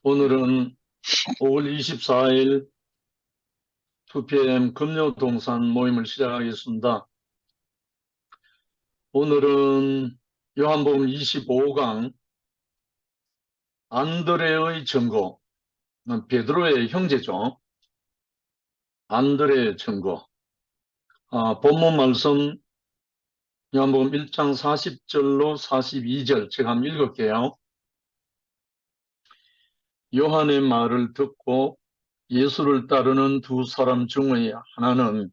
오늘은 5월 24일 2pm 금요동산 모임을 시작하겠습니다. 오늘은 요한복음 25강 안드레의 증거, 베드로의 형제죠. 안드레의 증거. 본문 말씀 요한복음 1장 40절로 42절 제가 한번 읽을게요. 요한의 말을 듣고 예수를 따르는 두 사람 중의 하나는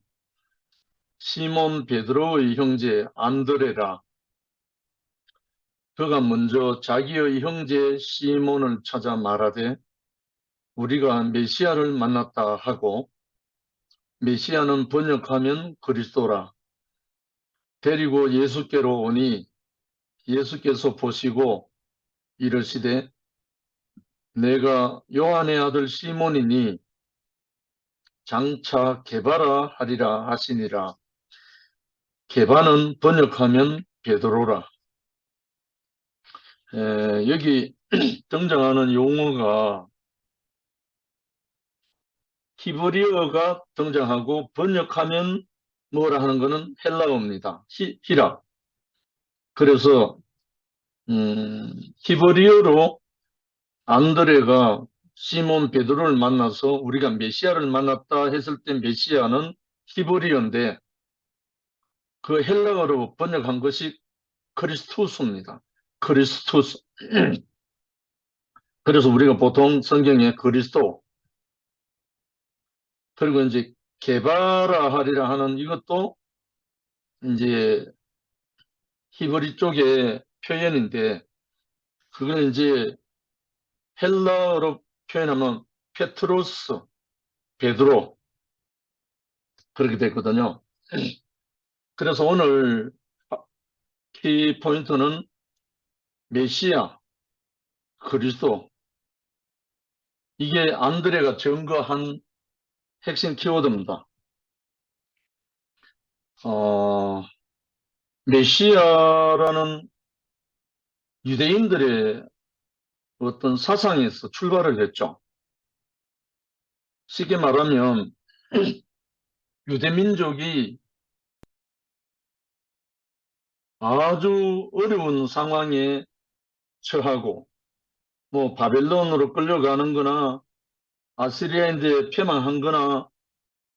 시몬 베드로의 형제 안드레라. 그가 먼저 자기의 형제 시몬을 찾아 말하되 우리가 메시아를 만났다 하고, 메시아는 번역하면 그리스도라. 데리고 예수께로 오니 예수께서 보시고 이르시되 내가 요한의 아들 시몬이니 장차 게바라 하리라 하시니라. 게바는 번역하면 베드로라. 여기 등장하는 용어가 히브리어가 등장하고 번역하면 뭐라 하는 것은 헬라어입니다. 히랍. 그래서 히브리어로 안드레가 시몬 베드로를 만나서 우리가 메시아를 만났다 했을 때 메시아는 히브리어인데 그 헬라어로 번역한 것이 크리스투스입니다. 크리스투스. 그래서 우리가 보통 성경에 그리스도, 그리고 이제 게바라 하리라 하는 이것도 이제 히브리 쪽의 표현인데, 그걸 이제 헬라어로 표현하면 페트로스, 베드로, 그렇게 됐거든요. 그래서 오늘 키 포인트는 메시아, 그리스도. 이게 안드레가 증거한 핵심 키워드입니다. 메시아라는 유대인들의 어떤 사상에서 출발을 했죠. 쉽게 말하면 유대민족이 아주 어려운 상황에 처하고 뭐 바벨론으로 끌려가는 거나 아시리아인들에 패망한 거나,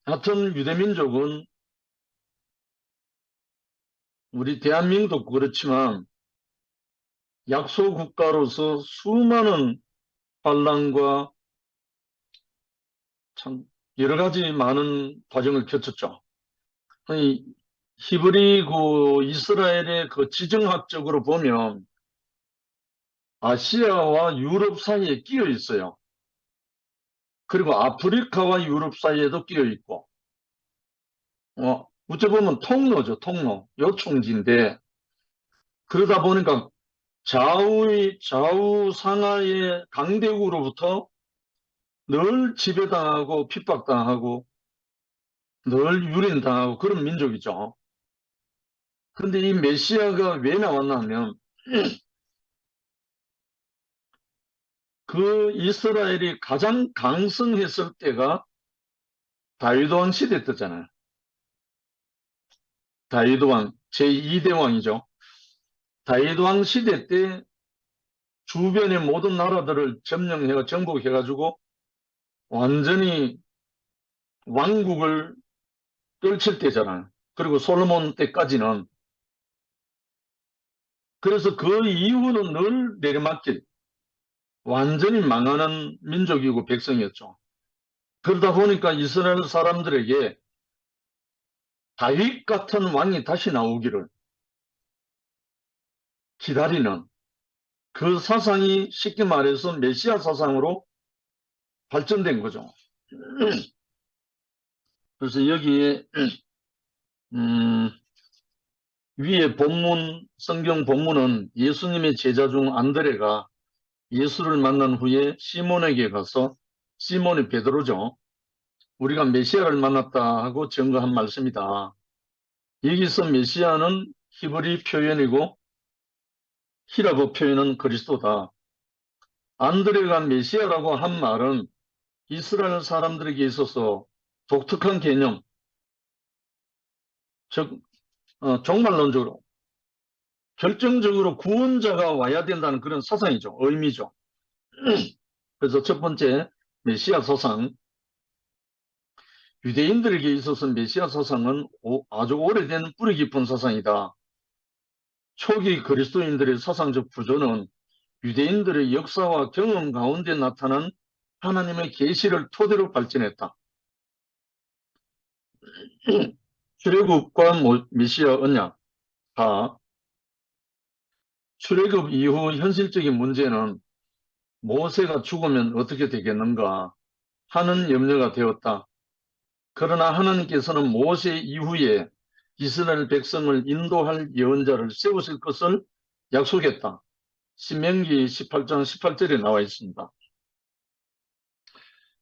하여튼 유대민족은 우리 대한민국도 그렇지만 약소국가로서 수많은 환난과 참 여러 가지 많은 과정을 거쳤죠. 히브리고 이스라엘의 그 지정학적으로 보면 아시아와 유럽 사이에 끼어 있어요. 그리고 아프리카와 유럽 사이에도 끼어 있고, 어찌 보면 통로죠, 통로. 요충지인데, 그러다 보니까 좌우 상하의 강대국으로부터 늘 지배당하고 핍박당하고 늘 유린당하고 그런 민족이죠. 그런데 이 메시아가 왜 나왔나 하면 그 이스라엘이 가장 강성했을 때가 다윗 왕 시대 때잖아요. 다윗 왕, 제2대 왕이죠. 다윗 왕 시대 때 주변의 모든 나라들을 점령해가 정복해가지고 완전히 왕국을 떨칠 때잖아요. 그리고 솔로몬 때까지는. 그래서 그 이후는 늘 내리막길, 완전히 망하는 민족이고 백성이었죠. 그러다 보니까 이스라엘 사람들에게 다윗 같은 왕이 다시 나오기를 기다리는 그 사상이 쉽게 말해서 메시아 사상으로 발전된 거죠. 그래서 여기에 위에 본문, 성경 본문은 예수님의 제자 중 안드레가 예수를 만난 후에 시몬에게 가서, 시몬이 베드로죠. 우리가 메시아를 만났다 하고 증거한 말씀이다. 여기서 메시아는 히브리 표현이고 히라보 표현은 그리스도다. 안드레가 메시아라고 한 말은 이스라엘 사람들에게 있어서 독특한 개념, 즉 종말론적으로 결정적으로 구원자가 와야 된다는 그런 사상이죠. 의미죠. 그래서 첫 번째 메시아 사상, 유대인들에게 있어서 메시아 사상은 아주 오래된 뿌리 깊은 사상이다. 초기 그리스도인들의 사상적 구조는 유대인들의 역사와 경험 가운데 나타난 하나님의 계시를 토대로 발전했다. 출애굽과 메시아 언약. 출애굽 이후 현실적인 문제는 모세가 죽으면 어떻게 되겠는가 하는 염려가 되었다. 그러나 하나님께서는 모세 이후에 이스라엘 백성을 인도할 예언자를 세우실 것을 약속했다. 신명기 18장 18절에 나와 있습니다.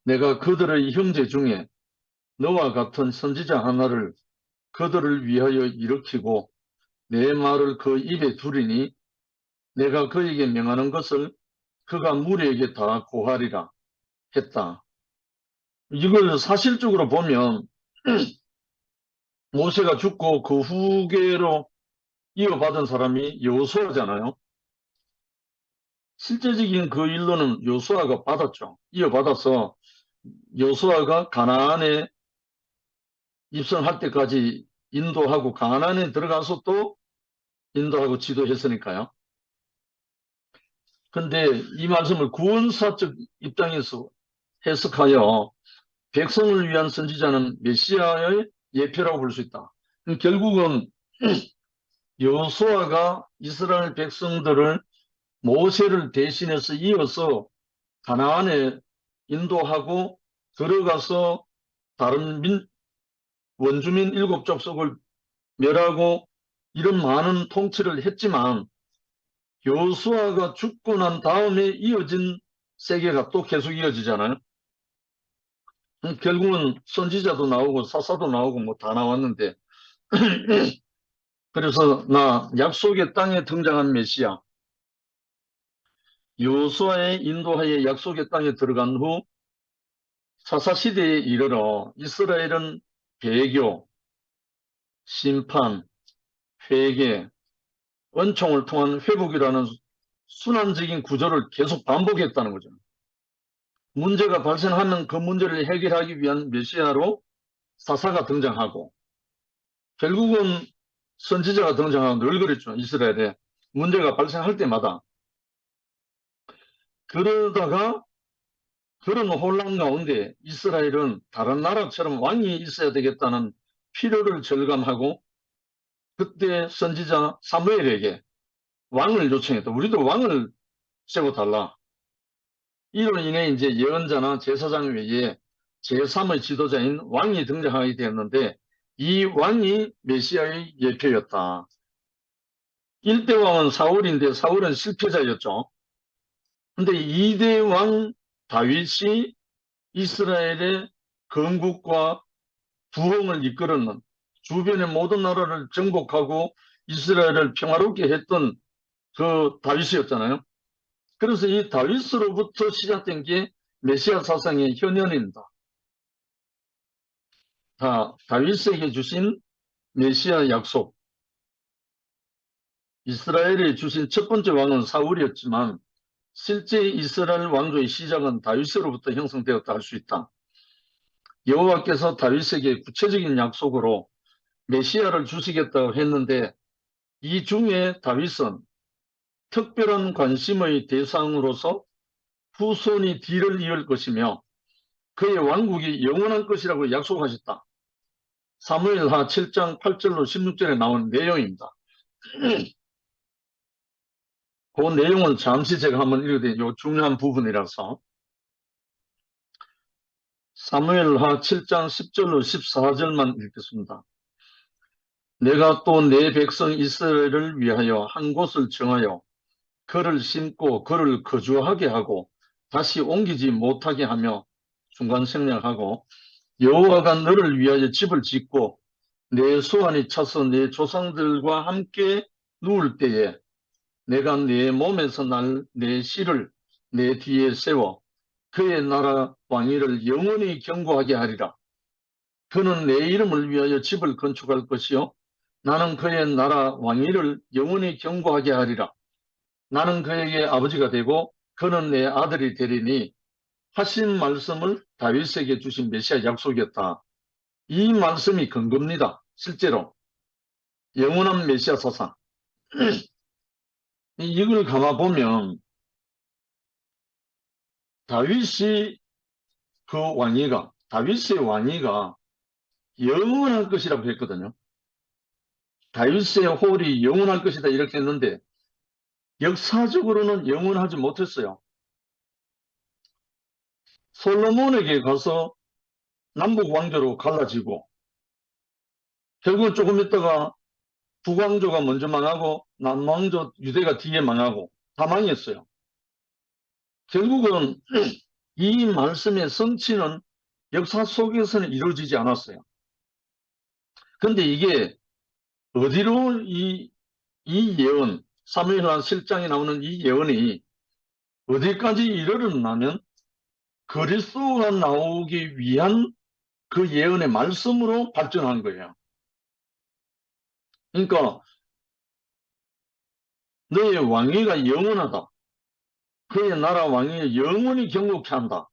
내가 그들의 형제 중에 너와 같은 선지자 하나를 그들을 위하여 일으키고 내 말을 그 입에 두리니 내가 그에게 명하는 것을 그가 무리에게 다 고하리라 했다. 이걸 사실적으로 보면 모세가 죽고 그 후계로 이어받은 사람이 여호수아잖아요. 실제적인 그 일로는 여호수아가 받았죠. 이어받아서 여호수아가 가나안에 입성할 때까지 인도하고 가나안에 들어가서 또 인도하고 지도했으니까요. 근데 이 말씀을 구원사적 입장에서 해석하여 백성을 위한 선지자는 메시아의 예표라고 볼 수 있다. 결국은 여호수아가 이스라엘 백성들을 모세를 대신해서 이어서 가나안에 인도하고 들어가서 다른 원주민 7족속을 멸하고 이런 많은 통치를 했지만 여호수아가 죽고 난 다음에 이어진 세계가 또 계속 이어지잖아요. 결국은 선지자도 나오고 사사도 나오고 뭐 다 나왔는데 그래서 약속의 땅에 등장한 메시아 여호수아의 인도하에 약속의 땅에 들어간 후 사사시대에 이르러 이스라엘은 배교, 심판, 회개, 은총을 통한 회복이라는 순환적인 구조를 계속 반복했다는 거죠. 문제가 발생하면 그 문제를 해결하기 위한 메시아로 사사가 등장하고 결국은 선지자가 등장하고 늘 그랬죠. 이스라엘에 문제가 발생할 때마다. 그러다가 그런 혼란 가운데 이스라엘은 다른 나라처럼 왕이 있어야 되겠다는 필요를 절감하고 그때 선지자 사무엘에게 왕을 요청했다. 우리도 왕을 세워달라. 이로 인해 이제 예언자나 제사장 외에 제3의 지도자인 왕이 등장하게 되었는데 이 왕이 메시아의 예표였다. 1대 왕은 사울인데 사울은 실패자였죠. 근데 2대 왕 다윗이 이스라엘의 건국과 부흥을 이끌었는 주변의 모든 나라를 정복하고 이스라엘을 평화롭게 했던 그 다윗이었잖아요. 그래서 이 다윗으로부터 시작된 게 메시아 사상의 현현입니다. 다윗에게 주신 메시아 약속. 이스라엘에 주신 첫 번째 왕은 사울이었지만 실제 이스라엘 왕조의 시작은 다윗으로부터 형성되었다 할 수 있다. 여호와께서 다윗에게 구체적인 약속으로 메시아를 주시겠다고 했는데 이 중에 다윗은 특별한 관심의 대상으로서 후손이 뒤를 이을 것이며 그의 왕국이 영원한 것이라고 약속하셨다. 사무엘하 7장 8절로 16절에 나온 내용입니다. 그 내용은 잠시 제가 한번 읽어드릴게요. 요 중요한 부분이라서. 사무엘하 7장 10절로 14절만 읽겠습니다. 내가 또 내 백성 이스라엘을 위하여 한 곳을 정하여 그를 심고 그를 거주하게 하고 다시 옮기지 못하게 하며 중간 생략하고 여호와가 너를 위하여 집을 짓고 내 소환이 차서 내 조상들과 함께 누울 때에 내가 내 몸에서 날 내 씨를 내 뒤에 세워 그의 나라 왕위를 영원히 경고하게 하리라. 그는 내 이름을 위하여 집을 건축할 것이요 나는 그의 나라 왕위를 영원히 경고하게 하리라. 나는 그에게 아버지가 되고 그는 내 아들이 되리니 하신 말씀을 다윗에게 주신 메시아 약속이었다. 이 말씀이 근거입니다. 실제로 영원한 메시아 사상. 이걸 감아보면 다윗의 다윗의 왕위가 영원할 것이라고 했거든요. 다윗의 홀이 영원할 것이다 이렇게 했는데 역사적으로는 영원하지 못했어요. 솔로몬에게 가서 남북 왕조로 갈라지고 결국 조금 있다가 북왕조가 먼저 망하고 남왕조 유대가 뒤에 망하고 다 망했어요. 결국은 이 말씀의 성취는 역사 속에서는 이루어지지 않았어요. 근데 이게 어디로 이 예언, 사무엘하 7장에 나오는 이 예언이 어디까지 이르렀냐면 그리스도가 나오기 위한 그 예언의 말씀으로 발전한 거예요. 그러니까 너의 왕위가 영원하다. 그의 나라 왕위에 영원히 경고케 한다.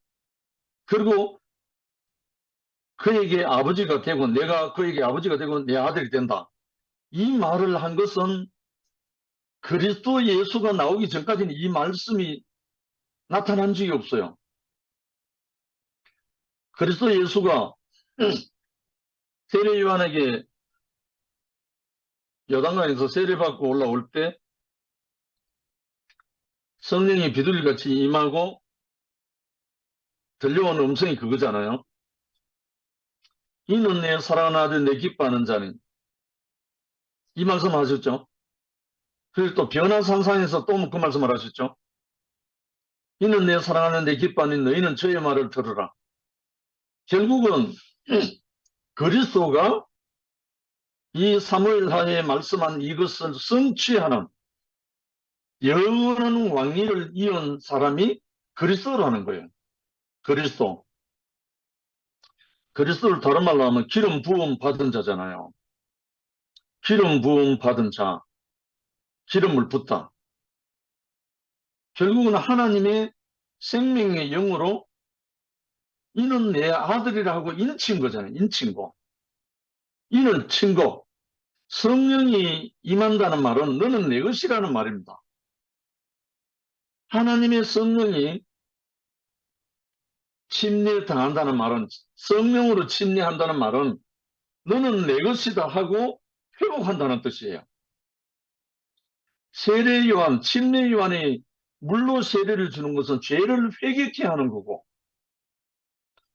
그리고 그에게 아버지가 되고 내가 그에게 아버지가 되고 내 아들이 된다. 이 말을 한 것은 그리스도 예수가 나오기 전까지는 이 말씀이 나타난 적이 없어요. 그리스도 예수가 세례 요한에게 요단강에서 세례받고 올라올 때 성령이 비둘기같이 임하고 들려온 음성이 그거잖아요. 이는 내 사랑하는 아들 내 기뻐하는 자니 이 말씀 하셨죠. 그리고 또 변화산상에서 또 그 말씀을 하셨죠. 이는 내 사랑하는 내 기뻐하는 너희는 저의 말을 들으라. 결국은 그리스도가 이 사무엘하에 말씀한 이것을 성취하는 영원한 왕위를 이은 사람이 그리스도라는 거예요. 그리스도. 그리스도를 다른 말로 하면 기름 부음 받은 자잖아요. 기름 부음 받은 자. 기름을 붓다. 결국은 하나님의 생명의 영으로 이는 내 아들이라 하고 인친 거잖아요. 인친 거. 이는 친 거. 성령이 임한다는 말은 너는 내 것이라는 말입니다. 하나님의 성령이 침례당한다는 말은 성령으로 침례한다는 말은 너는 내 것이다 하고 회복한다는 뜻이에요. 세례 요한, 침례 요한이 물로 세례를 주는 것은 죄를 회개케 하는 거고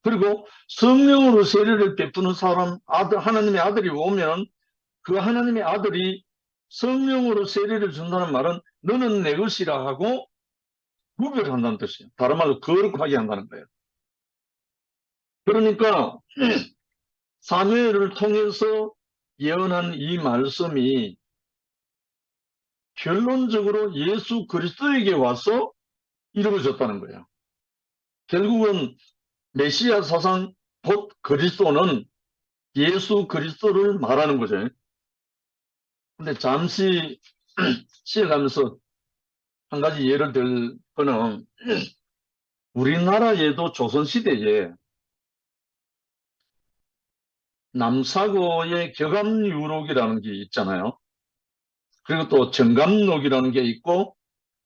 그리고 성령으로 세례를 베푸는 사람, 하나님의 아들이 오면 그 하나님의 아들이 성령으로 세례를 준다는 말은 너는 내 것이라 하고 구별한다는 뜻이에요. 다른 말로 거룩하게 한다는 거예요. 그러니까 사무엘을 통해서 예언한 이 말씀이 결론적으로 예수 그리스도에게 와서 이루어졌다는 거예요. 결국은 메시아 사상 곧 그리스도는 예수 그리스도를 말하는 거죠. 근데 잠시 쉬어가면서 한 가지 예를 들 거는 우리나라에도 조선시대에 남사고의 격암유록이라는 게 있잖아요. 그리고 또 정감록이라는 게 있고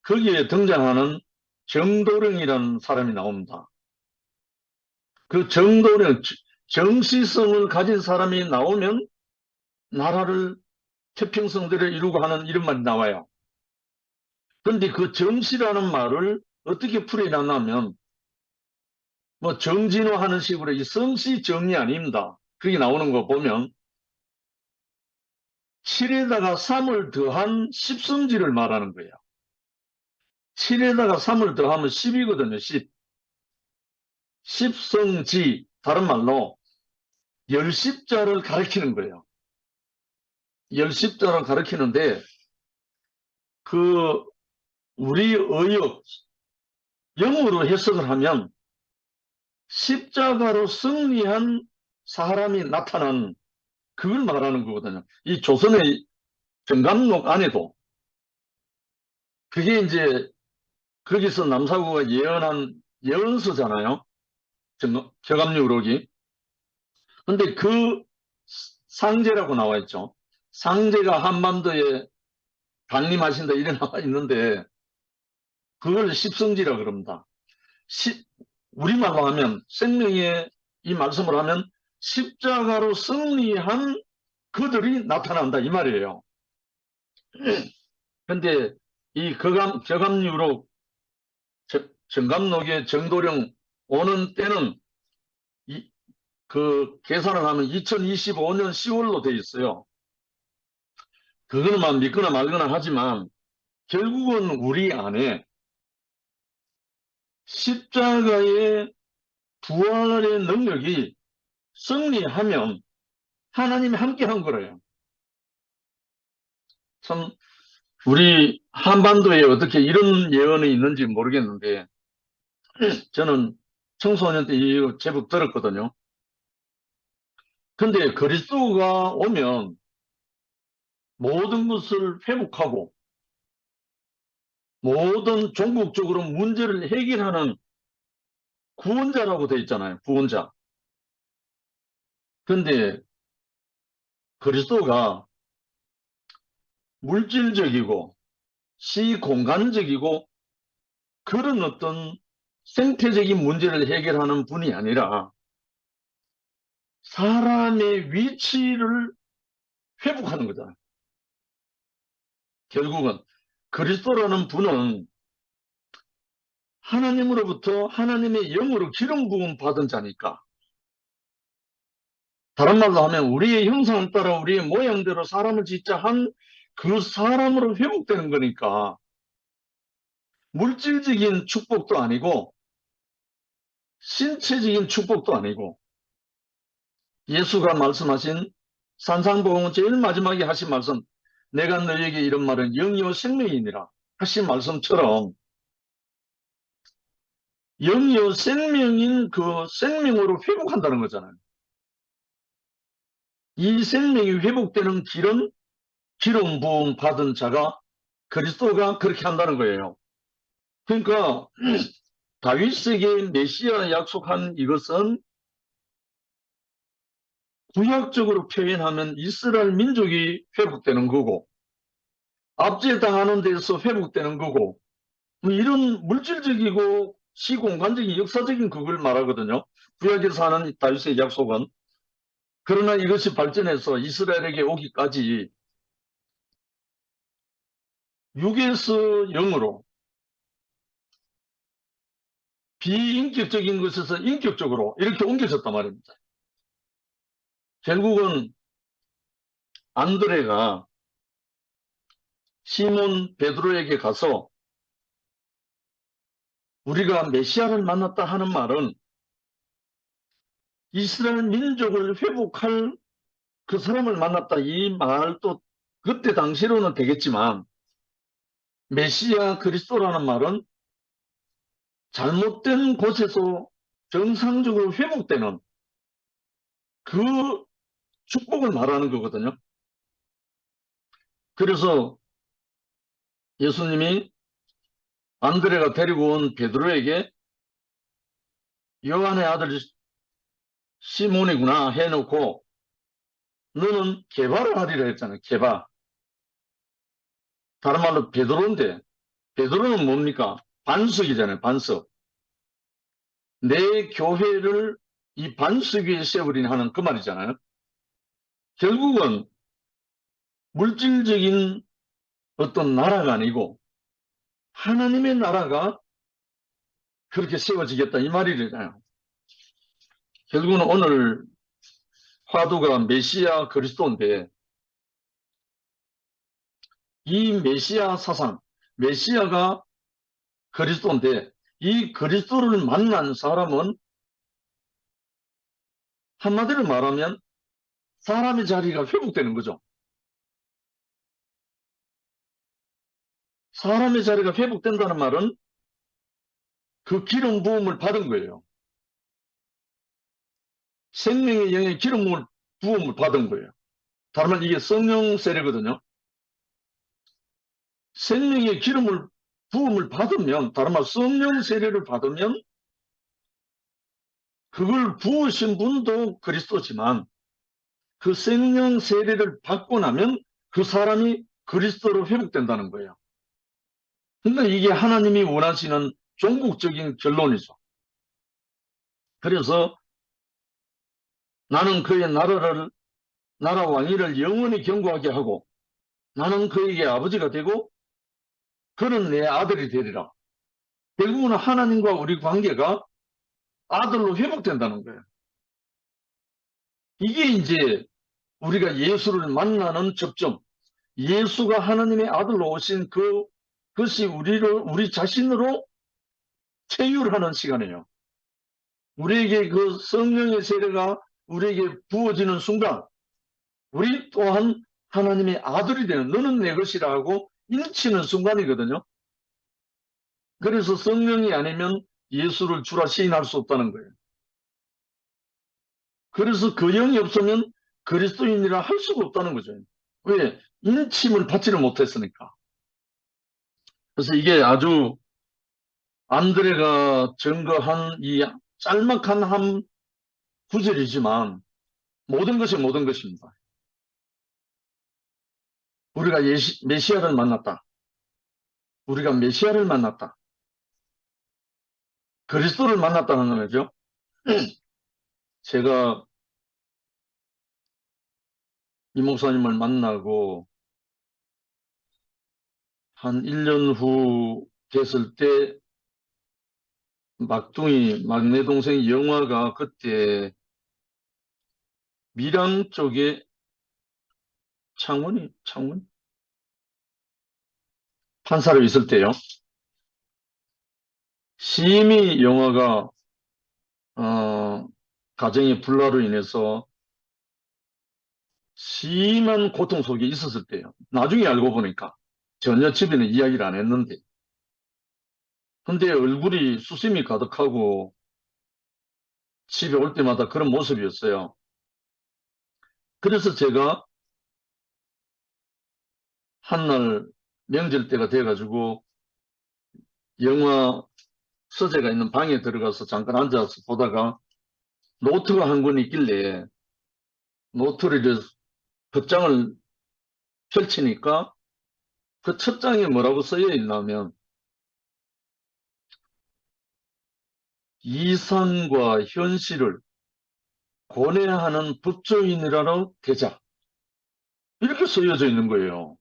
거기에 등장하는 정도령이라는 사람이 나옵니다. 그 정도령, 정시성을 가진 사람이 나오면 나라를 태평성대를 이루고 하는 이런 말이 나와요. 그런데 그 정시라는 말을 어떻게 풀이놨냐면 뭐 정진화하는 식으로 이 성씨 정이 아닙니다. 그게 나오는 거 보면 7에다가 3을 더한 10성지를 말하는 거예요. 7에다가 3을 더하면 10이거든요. 10. 10성지, 다른 말로 열십자를 가리키는 거예요. 열십자를 가리키는데 그 우리 의역, 영어로 해석을 하면 십자가로 승리한 사람이 나타난 그걸 말하는 거거든요. 이 조선의 정감록 안에도 그게 이제 거기서 남사구가 예언한 예언서잖아요. 교감유록이. 근데 그 상제라고 나와 있죠. 상제가 한반도에 강림하신다 이래 나와 있는데 그걸 십성지라 그럽니다. 우리말로 하면 생명의 이 말씀을 하면 십자가로 승리한 그들이 나타난다 이 말이에요. 근데 이 교감유록 정감록의 정도령 오는 때는 그 계산을 하면 2025년 10월로 돼 있어요. 그거만 믿거나 말거나 하지만 결국은 우리 안에 십자가의 부활의 능력이 승리하면 하나님이 함께 한 거래요. 참 우리 한반도에 어떻게 이런 예언이 있는지 모르겠는데 저는 청소년 때 이거 제법 들었거든요. 근데 그리스도가 오면 모든 것을 회복하고 모든 종국적으로 문제를 해결하는 구원자라고 돼 있잖아요. 구원자. 근데 그리스도가 물질적이고 시공간적이고 그런 어떤 생태적인 문제를 해결하는 분이 아니라 사람의 위치를 회복하는 거잖아요. 결국은 그리스도라는 분은 하나님으로부터 하나님의 영으로 기름 부음 받은 자니까 다른 말로 하면 우리의 형상을 따라 우리의 모양대로 사람을 짓자 한 그 사람으로 회복되는 거니까 물질적인 축복도 아니고 신체적인 축복도 아니고 예수가 말씀하신 산상복음 제일 마지막에 하신 말씀 내가 너에게 이런 말은 영이요 생명이니라 하신 말씀처럼 영이요 생명인 그 생명으로 회복한다는 거잖아요. 이 생명이 회복되는 길은 기름 부음 받은 자가 그리스도가 그렇게 한다는 거예요. 그러니까 다윗에게 메시아 약속한 이것은 구약적으로 표현하면 이스라엘 민족이 회복되는 거고 압제당하는 데서 회복되는 거고 뭐 이런 물질적이고 시공간적인 역사적인 그걸 말하거든요. 구약에서 하는 다윗의 약속은. 그러나 이것이 발전해서 이스라엘에게 오기까지 육에서 영으로 비인격적인 것에서 인격적으로 이렇게 옮겨졌단 말입니다. 결국은 안드레가 시몬 베드로에게 가서 우리가 메시아를 만났다 하는 말은 이스라엘 민족을 회복할 그 사람을 만났다 이 말도 그때 당시로는 되겠지만 메시아 그리스도라는 말은 잘못된 곳에서 정상적으로 회복되는 그 축복을 말하는 거거든요. 그래서 예수님이 안드레가 데리고 온 베드로에게 요한의 아들 시몬이구나 해놓고 너는 개발을 하리라 했잖아요. 개발. 다른 말로 베드로인데 베드로는 뭡니까? 반석이잖아요. 반석. 내 교회를 이 반석 위에 세우리니 하는 그 말이잖아요. 결국은 물질적인 어떤 나라가 아니고 하나님의 나라가 그렇게 세워지겠다 이 말이잖아요. 결국은 오늘 화두가 메시아 그리스도인데 이 메시아 사상, 메시아가 그리스도인데 이 그리스도를 만난 사람은 한마디로 말하면 사람의 자리가 회복되는 거죠. 사람의 자리가 회복된다는 말은 그 기름 부음을 받은 거예요. 생명의 영의 기름 부음을 받은 거예요. 다른 말 이게 성령 세례거든요. 생명의 부음을 받으면, 다른 말 성령 세례를 받으면 그걸 부으신 분도 그리스도지만 그 생명 세례를 받고 나면 그 사람이 그리스도로 회복된다는 거예요. 그러니까 이게 하나님이 원하시는 종국적인 결론이죠. 그래서 나는 그의 나라 왕위를 영원히 경고하게 하고 나는 그에게 아버지가 되고 그는 내 아들이 되리라. 결국은 하나님과 우리 관계가 아들로 회복된다는 거예요. 이게 이제 우리가 예수를 만나는 접점, 예수가 하나님의 아들로 오신 그것이 우리 자신으로 체휼하는 시간이에요. 우리에게 그 성령의 세례가 우리에게 부어지는 순간, 우리 또한 하나님의 아들이 되는, 너는 내 것이라 하고 인치는 순간이거든요. 그래서 성령이 아니면 예수를 주라 시인할 수 없다는 거예요. 그래서 그 영이 없으면 그리스도인이라 할 수가 없다는 거죠. 왜? 인침을 받지를 못했으니까. 그래서 이게 아주 안드레가 증거한 이 짤막한 한 구절이지만 모든 것이 모든 것입니다. 우리가 메시아를 만났다. 우리가 메시아를 만났다. 그리스도를 만났다는 거죠. 제가 이 목사님을 만나고 한 1년 후 됐을 때 막내 동생 영화가 그때 밀양 쪽에 창원 판사로 있을 때요. 심히 영화가 가정의 불화로 인해서 심한 고통 속에 있었을 때요. 나중에 알고 보니까 전혀 집에는 이야기를 안 했는데, 근데 얼굴이 수심이 가득하고 집에 올 때마다 그런 모습이었어요. 그래서 제가 한날 명절 때가 돼가지고 영화 서재가 있는 방에 들어가서 잠깐 앉아서 보다가 노트가 한 권 있길래 노트를 이제 겉장을 펼치니까 그 첫 장에 뭐라고 쓰여 있냐면 이상과 현실을 고뇌하는 법조인이라도 되자, 이렇게 쓰여져 있는 거예요.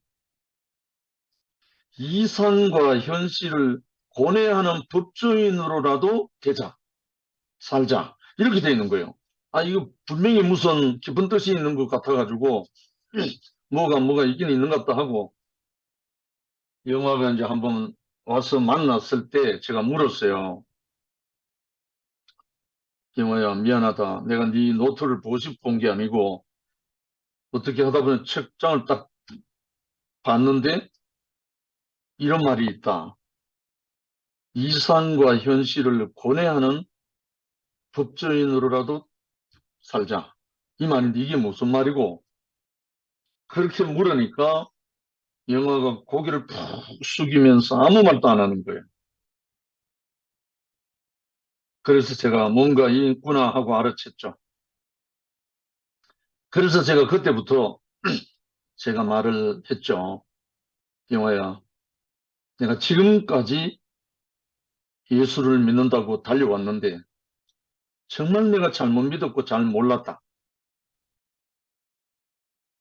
이상과 현실을 고뇌하는 법조인으로라도 되자, 살자, 이렇게 되어 있는 거예요. 아, 이거 분명히 무슨 깊은 뜻이 있는 것 같아가지고 뭐가 있긴 있는 것 같다 하고, 영화가 이제 한번 와서 만났을 때 제가 물었어요. 영화야, 미안하다. 내가 네 노트를 보고 싶어 본 게 아니고 어떻게 하다 보니 책장을 딱 봤는데 이런 말이 있다. 이상과 현실을 고뇌하는 법조인으로라도 살자. 이 말인데 이게 무슨 말이고? 그렇게 물으니까 영화가 고개를 푹 숙이면서 아무 말도 안 하는 거예요. 그래서 제가 뭔가 있구나 하고 알아챘죠. 그래서 제가 그때부터 제가 말을 했죠. 영화야, 내가 지금까지 예수를 믿는다고 달려왔는데 정말 내가 잘못 믿었고 잘 몰랐다.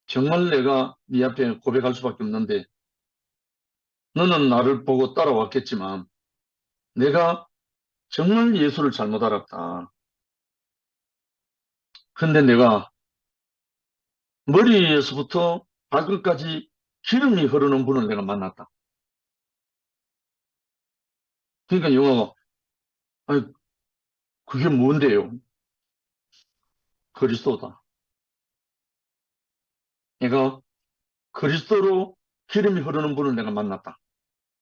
정말 내가 네 앞에 고백할 수밖에 없는데 너는 나를 보고 따라왔겠지만 내가 정말 예수를 잘못 알았다. 근데 내가 머리에서부터 발끝까지 기름이 흐르는 분을 내가 만났다. 그러니까 영화가 아니 그게 뭔데요? 그리스도다. 내가 그리스도로 기름이 흐르는 분을 내가 만났다.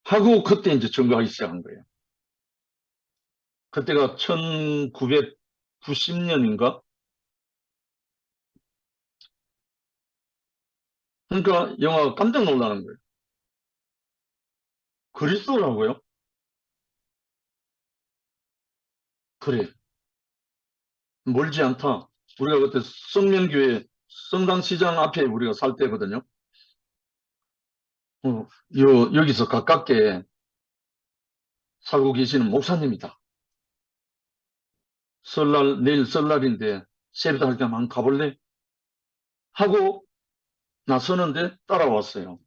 하고 그때 이제 증거하기 시작한 거예요. 그때가 1990년인가? 그러니까 영화가 깜짝 놀라는 거예요. 그리스도라고요? 그래. 멀지 않다. 우리가 그때 성면교회 성당시장 앞에 우리가 살 때거든요. 여기서 가깝게 살고 계시는 목사님이다. 설날, 내일 설날인데 세배도 할 겸 한번 가볼래? 하고 나서는데 따라왔어요.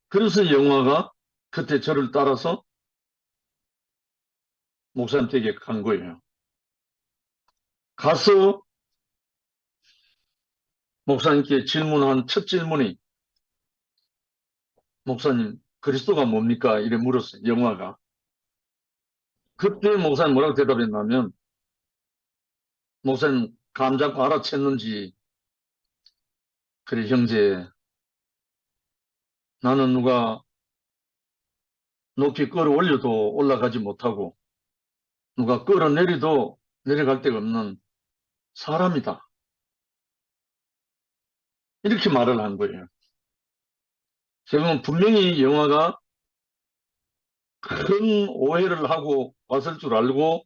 그래서 영화가 그때 저를 따라서 목사님 댁에 간 거예요. 가서 목사님께 질문한 첫 질문이 목사님 그리스도가 뭡니까? 이래 물었어요. 영화가. 그때 목사님 뭐라고 대답했냐면 목사님 감 잡고 알아챘는지 그래 형제 나는 누가 높이 끌어올려도 올라가지 못하고 누가 끌어내려도 내려갈 데가 없는 사람이다. 이렇게 말을 한 거예요. 제가 분명히 영화가 큰 오해를 하고 왔을 줄 알고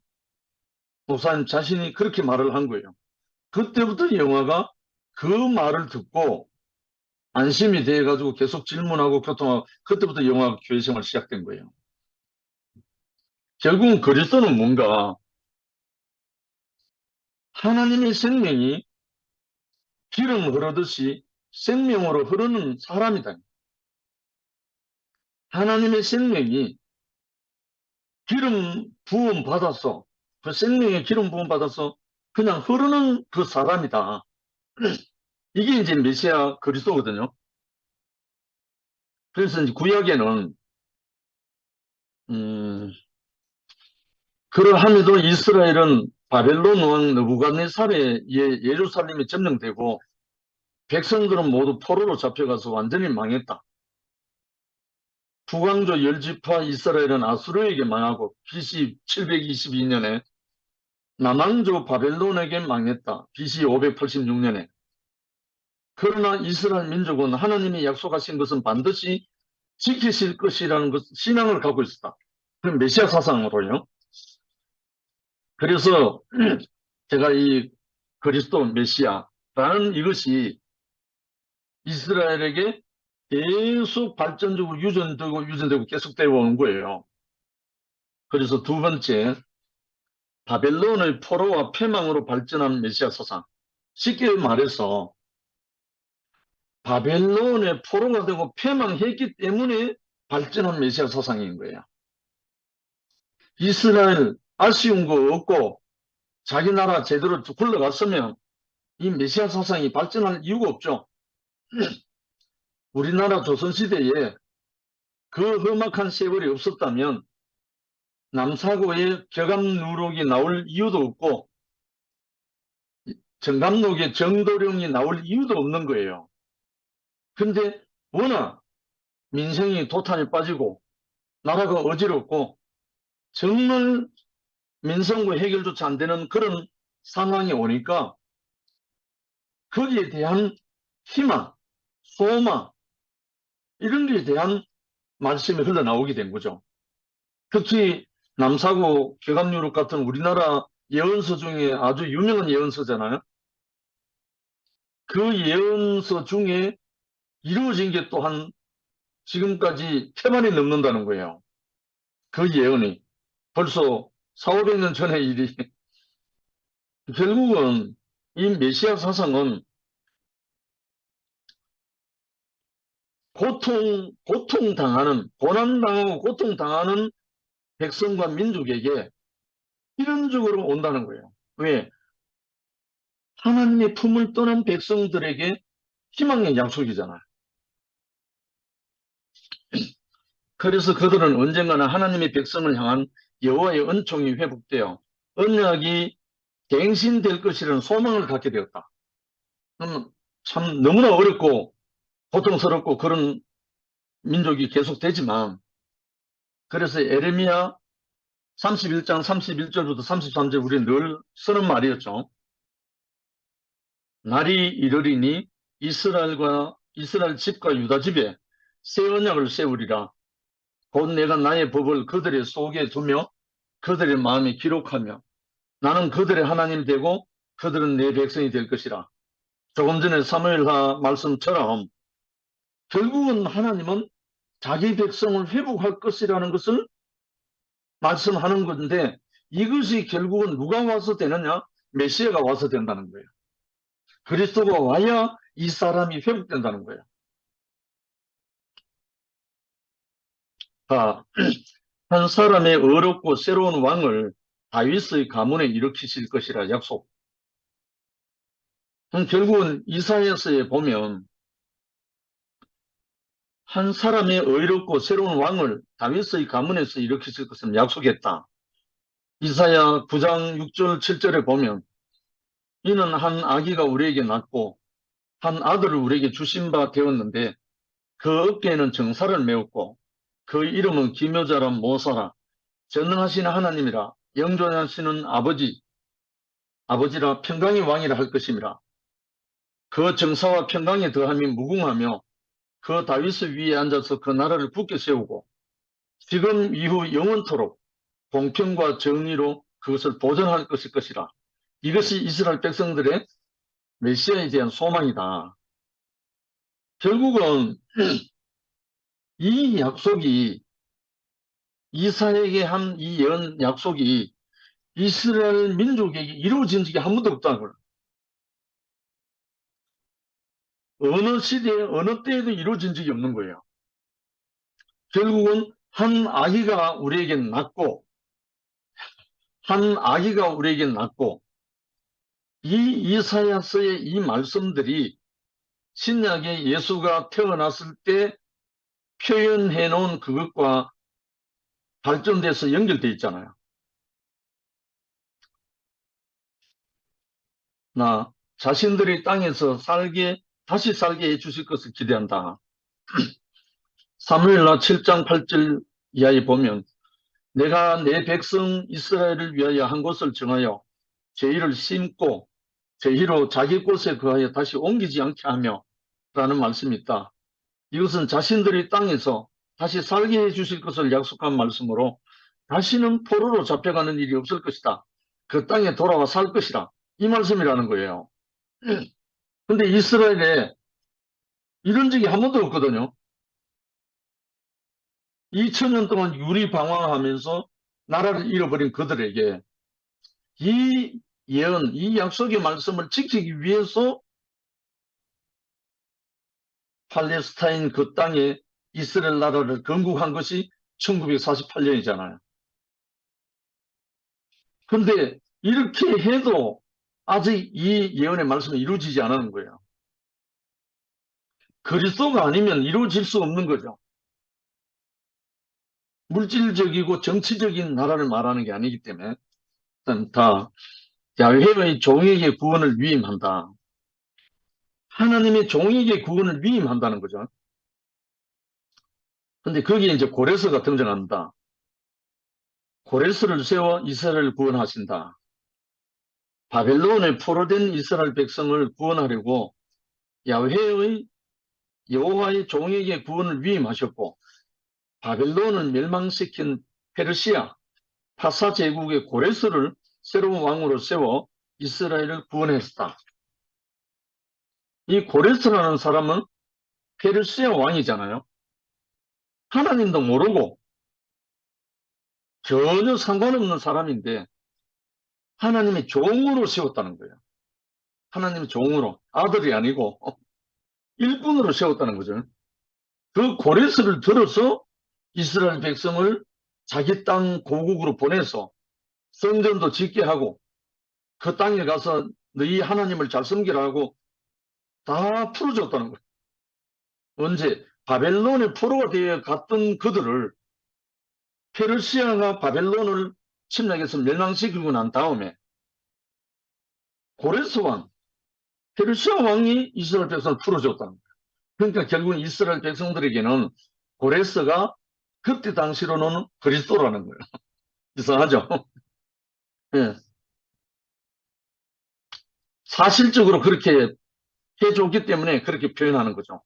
목사님 자신이 그렇게 말을 한 거예요. 그때부터 영화가 그 말을 듣고 안심이 돼가지고 계속 질문하고 교통하고 그때부터 영화 교회 생활 시작된 거예요. 결국은 그리스도는 뭔가 하나님의 생명이 기름 흐르듯이 생명으로 흐르는 사람이다. 하나님의 생명이 기름 부음 받아서 그 생명의 기름 부음 받아서 그냥 흐르는 그 사람이다. 이게 이제 메시아 그리스도거든요. 그래서 이제 구약에는 그러함에도 이스라엘은 바벨론 왕 느부갓네살에 의해 예루살렘이 점령되고 백성들은 모두 포로로 잡혀가서 완전히 망했다. 북왕조 열지파 이스라엘은 아수르에게 망하고 BC 722년에 남왕조 바벨론에게 망했다. BC 586년에. 그러나 이스라엘 민족은 하나님이 약속하신 것은 반드시 지키실 것이라는 신앙을 갖고 있었다. 그 메시아 사상으로요. 그래서 제가 이 그리스도 메시아라는 이것이 이스라엘에게 계속 발전적으로 유전되고 계속되어 오는 거예요. 그래서 두 번째, 바벨론의 포로와 패망으로 발전한 메시아 사상. 쉽게 말해서 바벨론의 포로가 되고 패망했기 때문에 발전한 메시아 사상인 거예요. 이스라엘 아쉬운 거 없고 자기 나라 제대로 굴러갔으면 이 메시아 사상이 발전할 이유가 없죠. 우리나라 조선시대에 그 험악한 세월이 없었다면 남사고의 격암 누룩이 나올 이유도 없고 정감록의 정도령이 나올 이유도 없는 거예요. 근데 워낙 민생이 도탄에 빠지고 나라가 어지럽고 정말 민생과 해결조차 안 되는 그런 상황이 오니까 거기에 대한 희망, 소망 이런 것에 대한 말씀이 흘러나오게 된 거죠. 특히 남사고 격암유럽 같은 우리나라 예언서 중에 아주 유명한 예언서잖아요. 그 예언서 중에 이루어진 게 또한 지금까지 태만이 넘는다는 거예요. 그 예언이 벌써 4,500년 전의 일이 결국은 이 메시아 사상은 고통당하는, 고난당하고 고통당하는 백성과 민족에게 필연적으로 온다는 거예요. 왜? 하나님의 품을 떠난 백성들에게 희망의 약속이잖아요. 그래서 그들은 언젠가는 하나님의 백성을 향한 여호와의 은총이 회복되어 언약이 갱신될 것이라는 소망을 갖게 되었다. 참 너무나 어렵고 고통스럽고 그런 민족이 계속되지만 그래서 에레미야 31장 31절부터 33절 우리 늘 쓰는 말이었죠. 날이 이르리니 이스라엘 집과 유다 집에 새 언약을 세우리라. 곧 내가 나의 법을 그들의 속에 두며 그들의 마음에 기록하며 나는 그들의 하나님이 되고 그들은 내 백성이 될 것이라. 조금 전에 사무엘하 말씀처럼 결국은 하나님은 자기 백성을 회복할 것이라는 것을 말씀하는 건데 이것이 결국은 누가 와서 되느냐? 메시아가 와서 된다는 거예요. 그리스도가 와야 이 사람이 회복된다는 거예요. 한 사람의 어렵고 새로운 왕을 다윗의 가문에 일으키실 것이라 약속. 결국은 이사야서에 보면 한 사람의 의롭고 새로운 왕을 다윗의 가문에서 일으키실 것을 약속했다. 이사야 9장 6절 7절에 보면 이는 한 아기가 우리에게 낳고 한 아들을 우리에게 주신 바 되었는데 그 어깨에는 정사를 메었고 그 이름은 기묘자라 모사라 전능하신 하나님이라 영존하시는 아버지라 평강의 왕이라 할 것임이라. 그 정사와 평강의 더함이 무궁하며 그 다윗의 위에 앉아서 그 나라를 굳게 세우고 지금 이후 영원토록 공평과 정의로 그것을 보존할 것일 것이라. 이것이 이스라엘 백성들의 메시아에 대한 소망이다. 결국은 이 약속이 이사에게 한 이 약속이 이스라엘 민족에게 이루어진 적이 한 번도 없다는 거예요. 어느 시대에 어느 때에도 이루어진 적이 없는 거예요. 결국은 한 아기가 우리에게 낳고 이 이사야서의 이 말씀들이 신약에 예수가 태어났을 때 표현해 놓은 그것과 발전돼서 연결되어 있잖아요. 나 자신들이 땅에서 다시 살게 해주실 것을 기대한다. 사무엘하 7장 8절 이하에 보면 내가 내 백성 이스라엘을 위하여 한 곳을 정하여 제1을 심고 제2로 자기 곳에 거하여 다시 옮기지 않게 하며 라는 말씀이 있다. 이것은 자신들이 땅에서 다시 살게 해주실 것을 약속한 말씀으로 다시는 포로로 잡혀가는 일이 없을 것이다. 그 땅에 돌아와 살 것이다. 이 말씀이라는 거예요. 근데 이스라엘에 이런 적이 한 번도 없거든요. 2000년 동안 유리방황하면서 나라를 잃어버린 그들에게 이 예언, 이 약속의 말씀을 지키기 위해서 팔레스타인 그 땅에 이스라엘 나라를 건국한 것이 1948년이잖아요. 그런데 이렇게 해도 아직 이 예언의 말씀이 이루어지지 않은 거예요. 그리스도가 아니면 이루어질 수 없는 거죠. 물질적이고 정치적인 나라를 말하는 게 아니기 때문에 다 야훼의 종에게 구원을 위임한다. 하나님의 종에게 구원을 위임한다는 거죠. 근데 거기에 이제 고레스가 등장합니다. 고레스를 세워 이스라엘을 구원하신다. 바벨론에 포로된 이스라엘 백성을 구원하려고 여호와의 종에게 구원을 위임하셨고 바벨론을 멸망시킨 페르시아 파사 제국의 고레스를 새로운 왕으로 세워 이스라엘을 구원했다. 이 고레스라는 사람은 페르시아 왕이잖아요. 하나님도 모르고 전혀 상관없는 사람인데 하나님의 종으로 세웠다는 거예요. 하나님의 종으로, 아들이 아니고 일꾼으로 세웠다는 거죠. 그 고레스를 들어서 이스라엘 백성을 자기 땅 고국으로 보내서 성전도 짓게 하고 그 땅에 가서 너희 하나님을 잘 섬기라 하고 다 풀어줬다는 거예요. 언제? 바벨론의 포로가 되어 갔던 그들을 페르시아가 바벨론을 침략해서 멸망시키고 난 다음에 고레스 왕, 페르시아 왕이 이스라엘 백성을 풀어줬다는 거예요. 그러니까 결국 이스라엘 백성들에게는 고레스가 그때 당시로는 그리스도라는 거예요. 이상하죠? 예. 사실적으로 그렇게 해줬기 때문에 그렇게 표현하는 거죠.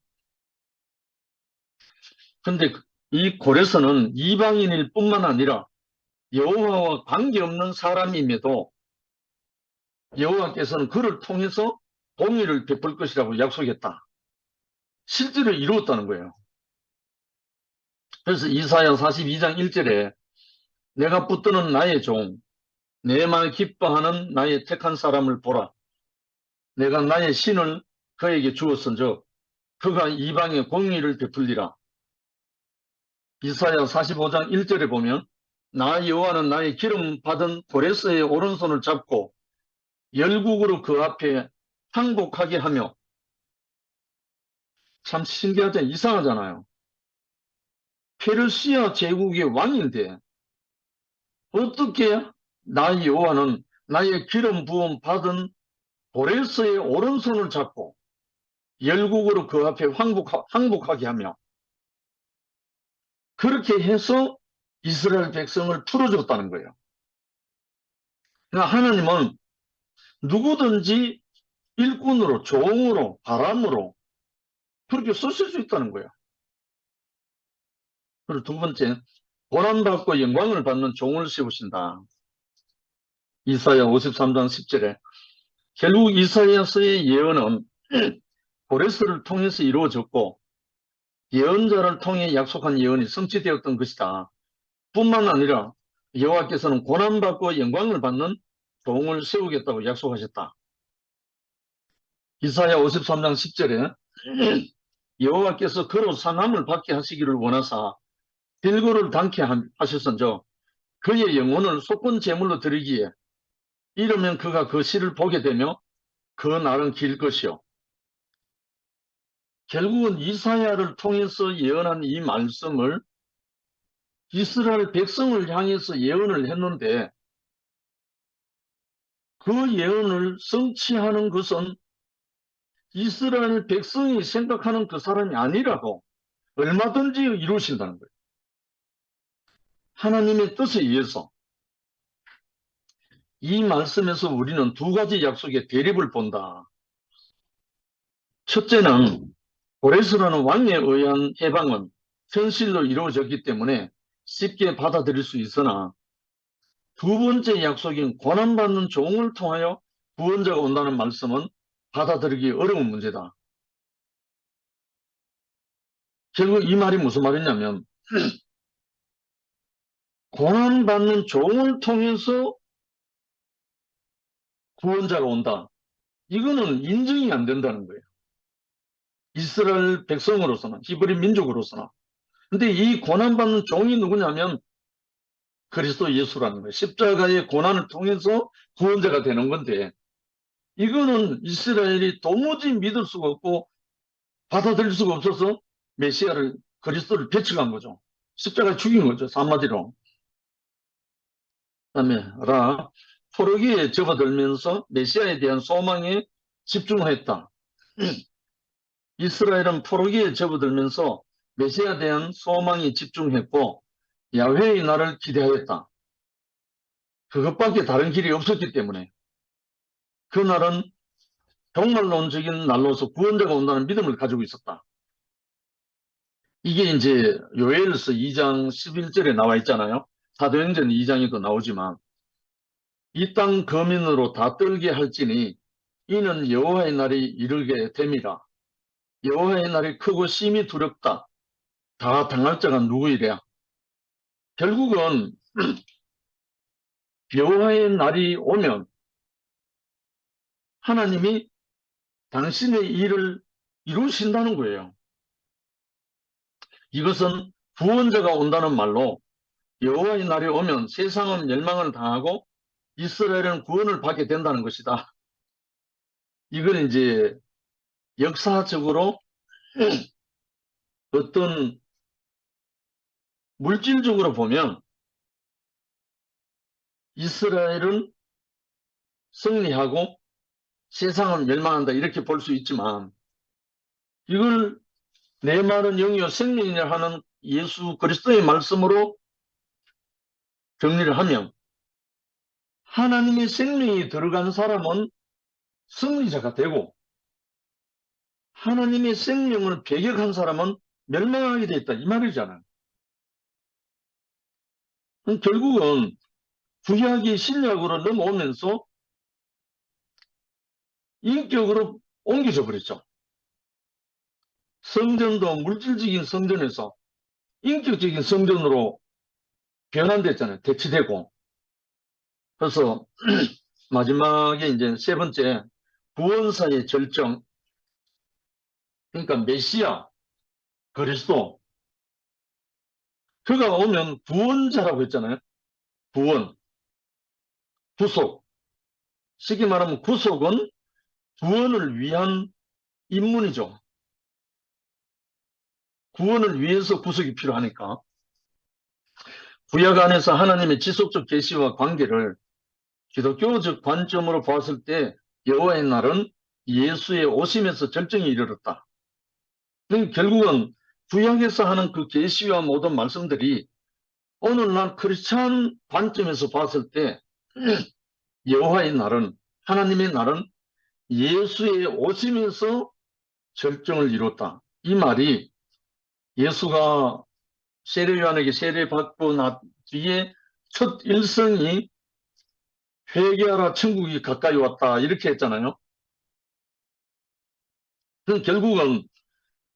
근데 이 고레스는 이방인일 뿐만 아니라 여호와와 관계없는 사람임에도 여호와께서는 그를 통해서 공의를 베풀 것이라고 약속했다. 실제로 이루었다는 거예요. 그래서 이사야 42장 1절에 내가 붙드는 나의 종, 내 말 기뻐하는 나의 택한 사람을 보라. 내가 나의 신을 그에게 주었은즉 그가 이방의 공의를 베풀리라. 이사야 45장 1절에 보면 나 여호와는 나의 기름 받은 고레스의 오른손을 잡고 열국으로 그 앞에 항복하게 하며, 참 신기하죠? 이상하잖아요. 페르시아 제국의 왕인데 어떻게 나 여호와는 나의 기름 부음 받은 고레스의 오른손을 잡고 열국으로 그 앞에 항복하게 하며, 그렇게 해서 이스라엘 백성을 풀어줬다는 거예요. 그러니까 하나님은 누구든지 일꾼으로, 종으로, 바람으로 그렇게 쓰실 수 있다는 거예요. 그리고 두 번째, 고난받고 영광을 받는 종을 세우신다. 이사야 53장 10절에 결국 이사야서의 예언은 고레스를 통해서 이루어졌고 예언자를 통해 약속한 예언이 성취되었던 것이다. 뿐만 아니라 여호와께서는 고난받고 영광을 받는 종을 세우겠다고 약속하셨다. 이사야 53장 10절에 여호와께서 그로 상함을 받게 하시기를 원하사 빌고를 당케 하셨은즉 그의 영혼을 속건 제물로 드리기에 이러면 그가 그 시를 보게 되며 그 날은 길 것이요. 결국은 이사야를 통해서 예언한 이 말씀을 이스라엘 백성을 향해서 예언을 했는데 그 예언을 성취하는 것은 이스라엘 백성이 생각하는 그 사람이 아니라고 얼마든지 이루신다는 거예요. 하나님의 뜻에 의해서. 이 말씀에서 우리는 두 가지 약속의 대립을 본다. 첫째는 고레스라는 왕에 의한 해방은 현실로 이루어졌기 때문에 쉽게 받아들일 수 있으나 두 번째 약속인 고난받는 종을 통하여 구원자가 온다는 말씀은 받아들이기 어려운 문제다. 결국 이 말이 무슨 말이냐면 고난받는 종을 통해서 구원자가 온다. 이거는 인정이 안 된다는 거예요. 이스라엘 백성으로서나 히브리 민족으로서나. 근데 이 고난받는 종이 누구냐면 그리스도 예수라는 거예요. 십자가의 고난을 통해서 구원자가 되는 건데 이거는 이스라엘이 도무지 믿을 수가 없고 받아들일 수가 없어서 메시아를, 그리스도를 배척한 거죠. 십자가에 죽인 거죠. 한마디로. 그다음에 포로기에 접어들면서 메시아에 대한 소망에 집중했다. 이스라엘은 포로기에 접어들면서 메시아에 대한 소망에 집중했고 야훼의 날을 기대하였다. 그것밖에 다른 길이 없었기 때문에 그날은 종말론적인 날로서 구원자가 온다는 믿음을 가지고 있었다. 이게 이제 요엘서 2장 11절에 나와 있잖아요. 사도행전 2장에도 나오지만 이 땅 거민으로 다 떨게 할지니 이는 여호와의 날이 이르게 됨이라. 여호와의 날이 크고 심히 두렵다. 다 당할 자가 누구이랴. 결국은 여호와의 날이 오면 하나님이 당신의 일을 이루신다는 거예요. 이것은 구원자가 온다는 말로 여호와의 날이 오면 세상은 멸망을 당하고 이스라엘은 구원을 받게 된다는 것이다. 이건 이제 역사적으로 어떤 물질적으로 보면 이스라엘은 승리하고 세상은 멸망한다 이렇게 볼 수 있지만 이걸 내 말은 영이요 생명이라 하는 예수 그리스도의 말씀으로 정리를 하면 하나님의 생명이 들어간 사람은 승리자가 되고 하나님의 생명을 배격한 사람은 멸망하게 돼 있다 이 말이잖아요. 결국은 구약이 신약으로 넘어오면서 인격으로 옮겨져 버렸죠. 성전도 물질적인 성전에서 인격적인 성전으로 변환됐잖아요. 대치되고. 그래서 마지막에 이제 세 번째 구원사의 절정, 그러니까 메시아 그리스도, 그가 오면 구원자라고 했잖아요. 구원, 구속. 쉽게 말하면 구속은 구원을 위한 입문이죠. 구원을 위해서 구속이 필요하니까. 구약 안에서 하나님의 지속적 계시와 관계를 기독교적 관점으로 보았을 때 여호와의 날은 예수의 오심에서 절정에 이르렀다. 결국은 구약에서 하는 그 계시와 모든 말씀들이 오늘날 크리스찬 관점에서 봤을 때 여호와의 날은, 하나님의 날은 예수의 오심에서 절정을 이뤘다. 이 말이 예수가 세례요한에게 세례받고 난 뒤에 첫 일성이 회개하라 천국이 가까이 왔다 이렇게 했잖아요. 그럼 결국은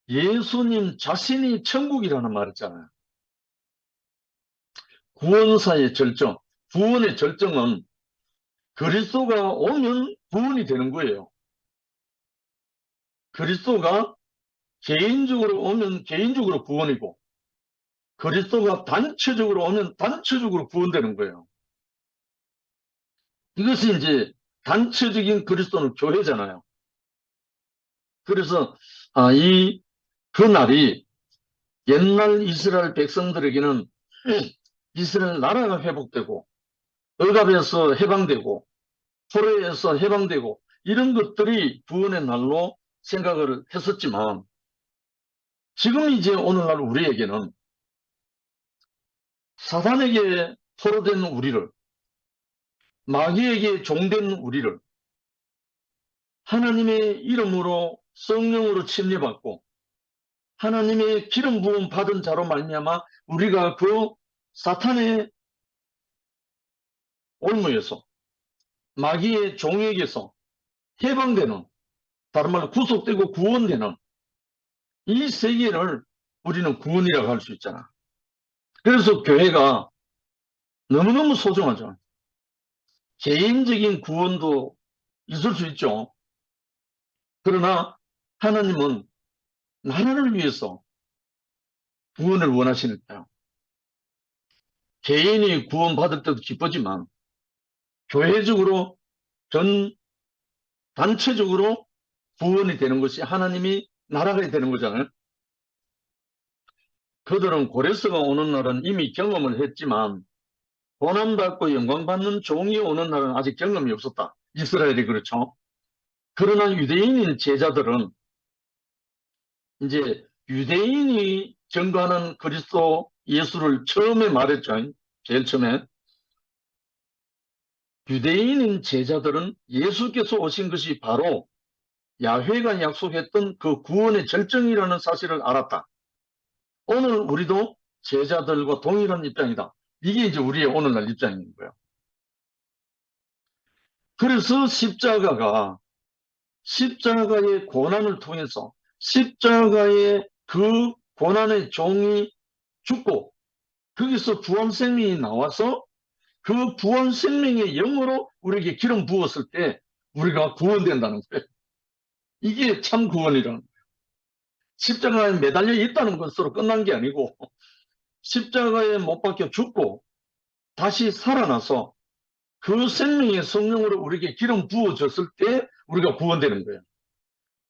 예수님 자신이 천국이라는 말이잖아요. 구원사의 절정, 구원의 절정은 그리스도가 오면 구원이 되는 거예요. 그리스도가 개인적으로 오면 개인적으로 구원이고 그리스도가 단체적으로 오면 단체적으로 구원되는 거예요. 이것이 이제 단체적인 그리스도는 교회잖아요. 그래서 그날이 옛날 이스라엘 백성들에게는 이스라엘 나라가 회복되고 억압에서 해방되고 포로에서 해방되고 이런 것들이 구원의 날로 생각을 했었지만 지금 이제 오늘날 우리에게는 사단에게 포로된 우리를, 마귀에게 종된 우리를 하나님의 이름으로 성령으로 침례받고 하나님의 기름 부음 받은 자로 말미암아 우리가 그 사탄의 올무에서 마귀의 종에게서 해방되는, 다른 말로 구속되고 구원되는 이 세계를 우리는 구원이라고 할 수 있잖아. 그래서 교회가 너무너무 소중하죠. 개인적인 구원도 있을 수 있죠. 그러나 하나님은 나라를 위해서 구원을 원하시니까요. 개인이 구원받을 때도 기쁘지만 교회적으로 전 단체적으로 구원이 되는 것이 하나님이 나라가 되는 거잖아요. 그들은 고레스가 오는 날은 이미 경험을 했지만 고난받고 영광받는 종이 오는 날은 아직 경험이 없었다. 이스라엘이 그렇죠. 그러나 유대인인 제자들은 이제 유대인이 전가하는 그리스도 예수를 처음에 말했죠. 제일 처음에. 유대인인 제자들은 예수께서 오신 것이 바로 야훼가 약속했던 그 구원의 절정이라는 사실을 알았다. 오늘 우리도 제자들과 동일한 입장이다. 이게 이제 우리의 오늘날 입장인 거예요. 그래서 십자가의 고난을 통해서 십자가의 그 고난의 종이 죽고 거기서 부활 생명이 나와서 그 부활 생명의 영으로 우리에게 기름 부었을 때 우리가 구원된다는 거예요. 이게 참 구원이라는 거예요. 십자가에 매달려 있다는 것으로 끝난 게 아니고 십자가에 못 박혀 죽고 다시 살아나서 그 생명의 성령으로 우리에게 기름 부어졌을 때 우리가 구원되는 거예요.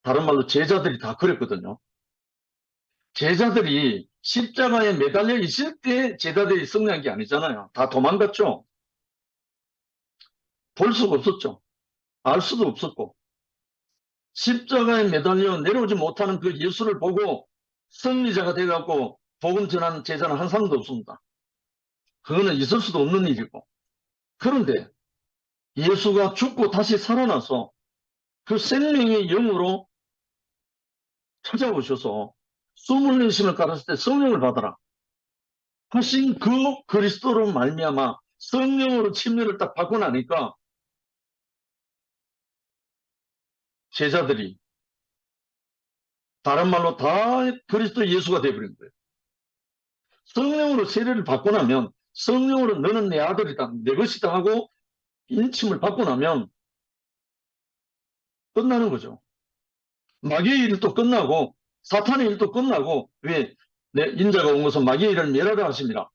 다른 말로 제자들이 다 그랬거든요. 제자들이 십자가에 매달려 있을 때 제자들이 승리한 게 아니잖아요. 다 도망갔죠. 볼 수가 없었죠. 알 수도 없었고 십자가에 매달려 내려오지 못하는 그 예수를 보고 승리자가 돼갖고 복음 전하는 제자는 한 사람도 없습니다. 그거는 있을 수도 없는 일이고. 그런데 예수가 죽고 다시 살아나서 그 생명의 영으로 찾아오셔서 숨을 내쉬며 가르칠 때 성령을 받아라 하신 그 그리스도로 말미암아 성령으로 침례를 딱 받고 나니까 제자들이 다른 말로 다 그리스도 예수가 되어버린 거예요. 성령으로 세례를 받고 나면 성령으로 너는 내 아들이다, 내 것이다 하고 인침을 받고 나면 끝나는 거죠. 마귀의 일도 끝나고 사탄의 일도 끝나고 왜? 내 인자가 온 것은 마귀의 일을 멸하라 하십니다.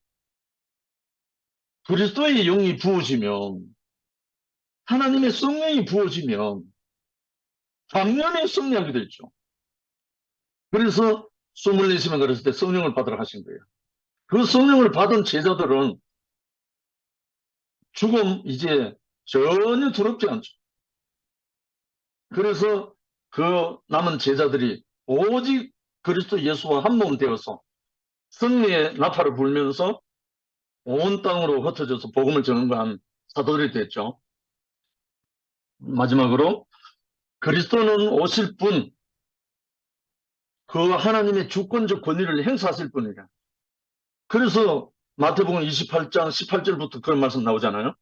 그리스도의 영이 부어지면 하나님의 성령이 부어지면 당연히 승리하게 되죠. 그래서 숨을 내쉬면 그랬을 때 성령을 받으라 하신 거예요. 그 성령을 받은 제자들은 죽음 이제 전혀 두렵지 않죠. 그래서 그 남은 제자들이 오직 그리스도 예수와 한 몸 되어서 승리의 나팔을 불면서 온 땅으로 흩어져서 복음을 전한 사도들이 됐죠. 마지막으로 그리스도는 오실 분, 그 하나님의 주권적 권위를 행사하실 분이라. 그래서 마태복음 28장 18절부터 그런 말씀 나오잖아요.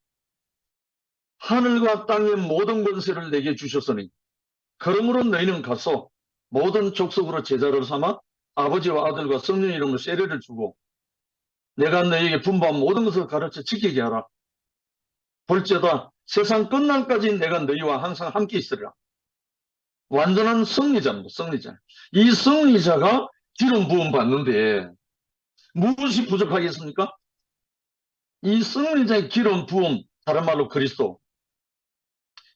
하늘과 땅의 모든 권세를 내게 주셨으니 그러므로 너희는 가서 모든 족속으로 제자를 삼아 아버지와 아들과 성령 이름으로 세례를 주고 내가 너희에게 분부한 모든 것을 가르쳐 지키게 하라. 볼지어다 세상 끝날까지 내가 너희와 항상 함께 있으리라. 완전한 승리자입니다. 승리자. 이 승리자가 기름 부음 받는데 무엇이 부족하겠습니까? 이 승리자의 기름 부음, 다른 말로 그리스도.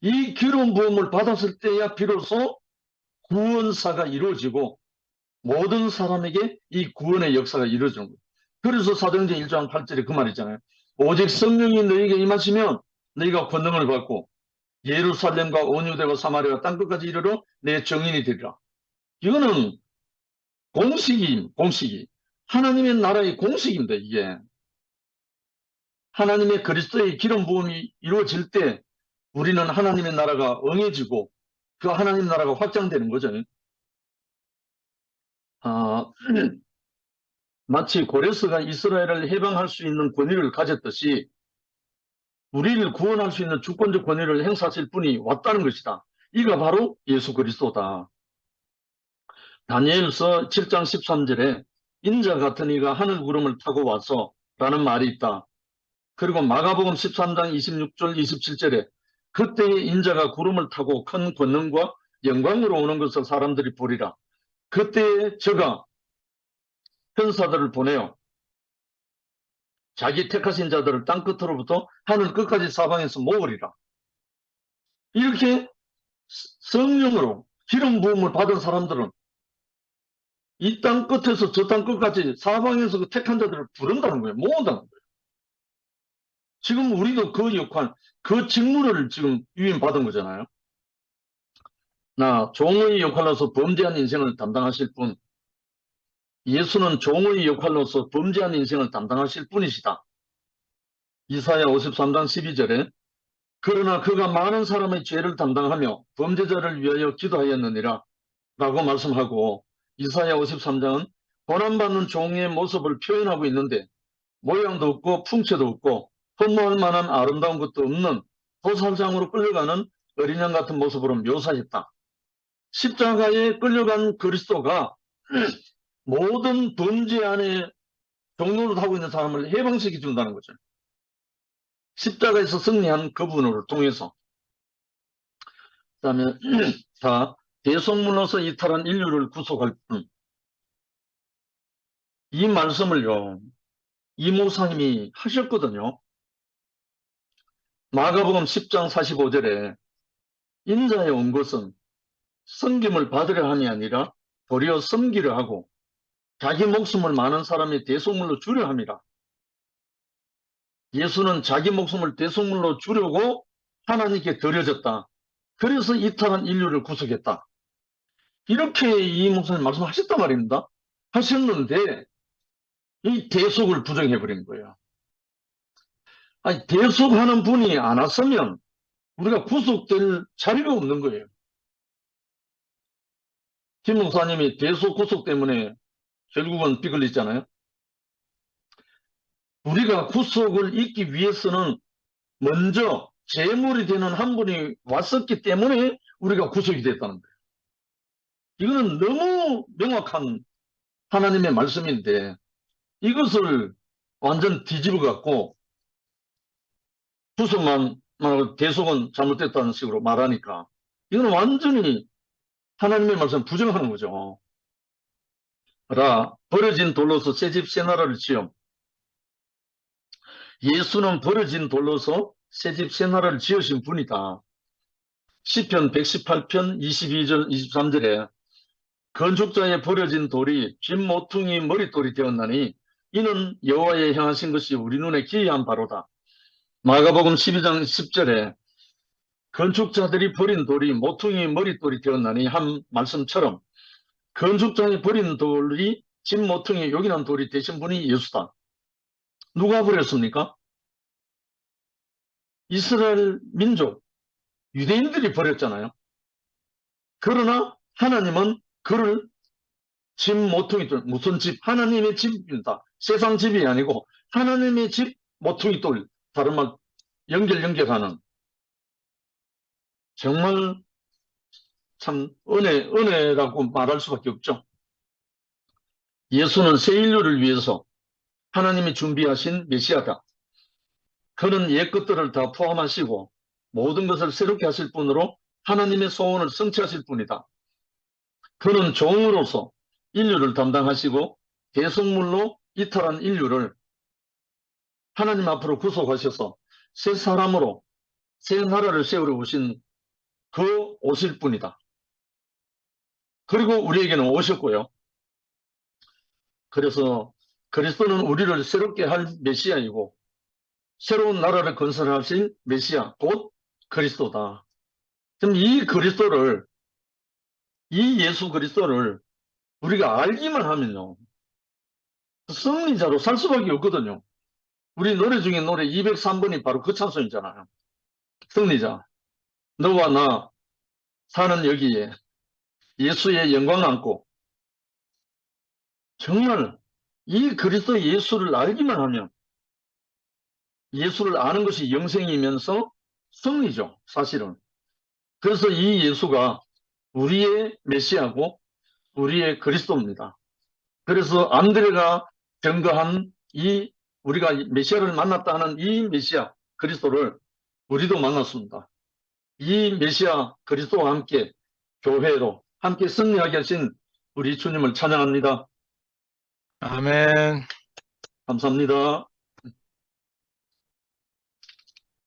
이 기름 부음을 받았을 때야 비로소 구원사가 이루어지고 모든 사람에게 이 구원의 역사가 이루어지는 거예요. 그래서 사도행전 1장 8절에 그 말이잖아요. 오직 성령이 너희에게 임하시면 너희가 권능을 받고 예루살렘과 온 유대와 사마리아 땅끝까지 이르러 내 증인이 되리라. 이거는 공식이. 하나님의 나라의 공식입니다, 이게. 하나님의 그리스도의 기름 부음이 이루어질 때 우리는 하나님의 나라가 응해지고 그 하나님 나라가 확장되는 거죠. 아, 마치 고레스가 이스라엘을 해방할 수 있는 권위를 가졌듯이 우리를 구원할 수 있는 주권적 권위를 행사하실 분이 왔다는 것이다. 이가 바로 예수 그리스도다. 다니엘서 7장 13절에 인자 같은 이가 하늘 구름을 타고 와서 라는 말이 있다. 그리고 마가복음 13장 26절 27절에 그때의 인자가 구름을 타고 큰 권능과 영광으로 오는 것을 사람들이 보리라. 그때에 저가 편사들을 보내어 자기 택하신 자들을 땅 끝으로부터 하늘 끝까지 사방에서 모으리라. 이렇게 성령으로 기름 부음을 받은 사람들은 이 땅 끝에서 저 땅 끝까지 사방에서 그 택한 자들을 부른다는 거예요. 모은다는 거예요. 지금 우리도 그 역할, 그 직무를 지금 위임받은 거잖아요. 나 종의 역할로서 범죄한 인생을 담당하실 분, 예수는 종의 역할로서 범죄한 인생을 담당하실 분이시다. 이사야 53장 12절에 그러나 그가 많은 사람의 죄를 담당하며 범죄자를 위하여 기도하였느니라 라고 말씀하고 이사야 53장은 고난받는 종의 모습을 표현하고 있는데 모양도 없고 풍채도 없고 흠모할 만한 아름다운 것도 없는 도살장으로 끌려가는 어린 양 같은 모습으로 묘사했다. 십자가에 끌려간 그리스도가 모든 범죄 안에 종로를 하고 있는 사람을 해방시켜 준다는 거죠. 십자가에서 승리한 그분을 통해서. 그 다음에 자, 대속문으로서 이탈한 인류를 구속할 분. 이 말씀을요, 이 목사님이 하셨거든요. 마가복음 10장 45절에 인자에 온 것은 섬김을 받으려 함이 아니라 도리어 섬기려 하고 자기 목숨을 많은 사람의 대속물로 주려 함이라. 예수는 자기 목숨을 대속물로 주려고 하나님께 드려졌다. 그래서 이탈한 인류를 구속했다. 이렇게 이 목사님 말씀하셨단 말입니다. 하셨는데 이 대속을 부정해버린 거예요. 아니, 대속하는 분이 안 왔으면 우리가 구속될 자리가 없는 거예요. 김 목사님이 대속 구속 때문에 결국은 삐걸렸잖아요. 우리가 구속을 잊기 위해서는 먼저 제물이 되는 한 분이 왔었기 때문에 우리가 구속이 됐다는 거예요. 이거는 너무 명확한 하나님의 말씀인데 이것을 완전 뒤집어 갖고 구속만 말하고 대속은 잘못됐다는 식으로 말하니까 이거는 완전히 하나님의 말씀 부정하는 거죠. 라 버려진 돌로서 새집 새나라를 지음. 예수는 버려진 돌로서 새집 새나라를 지으신 분이다. 시편 118편 22절 23절에 건축자의 버려진 돌이 빈 모퉁이 머릿돌이 되었나니 이는 여호와의 향하신 것이 우리 눈에 기이한 바로다. 마가복음 12장 10절에 건축자들이 버린 돌이 모퉁이 머릿돌이 되었나니 한 말씀처럼 건축자의 버린 돌이 집 모퉁이 요긴한 돌이 되신 분이 예수다. 누가 버렸습니까? 이스라엘 민족, 유대인들이 버렸잖아요. 그러나 하나님은 그를 집 모퉁이돌, 무슨 집? 하나님의 집입니다. 세상 집이 아니고 하나님의 집 모퉁이돌, 다른 말 연결하는 정말 참 은혜라고 말할 수밖에 없죠. 예수는 새 인류를 위해서 하나님이 준비하신 메시아다. 그는 옛 것들을 다 포함하시고 모든 것을 새롭게 하실 분으로 하나님의 소원을 성취하실 분이다. 그는 종으로서 인류를 담당하시고 대속물로 이탈한 인류를 하나님 앞으로 구속하셔서 새 사람으로 새 나라를 세우려 오신 그 오실 분이다. 그리고 우리에게는 오셨고요. 그래서 그리스도는 우리를 새롭게 할 메시아이고 새로운 나라를 건설하신 메시아 곧 그리스도다. 그럼 이 그리스도를 이 예수 그리스도를 우리가 알기만 하면요. 승리자로 살 수밖에 없거든요. 우리 노래 중에 노래 203번이 바로 그 찬송이잖아요. 승리자. 너와 나 사는 여기에 예수의 영광 안고 정말 이 그리스도 예수를 알기만 하면 예수를 아는 것이 영생이면서 승리죠. 사실은. 그래서 이 예수가 우리의 메시아고 우리의 그리스도입니다. 그래서 안드레가 증거한 이 우리가 메시아를 만났다는 이 메시아 그리스도를 우리도 만났습니다. 이 메시아 그리스도와 함께 교회로 함께 승리하게 하신 우리 주님을 찬양합니다. 아멘. 감사합니다.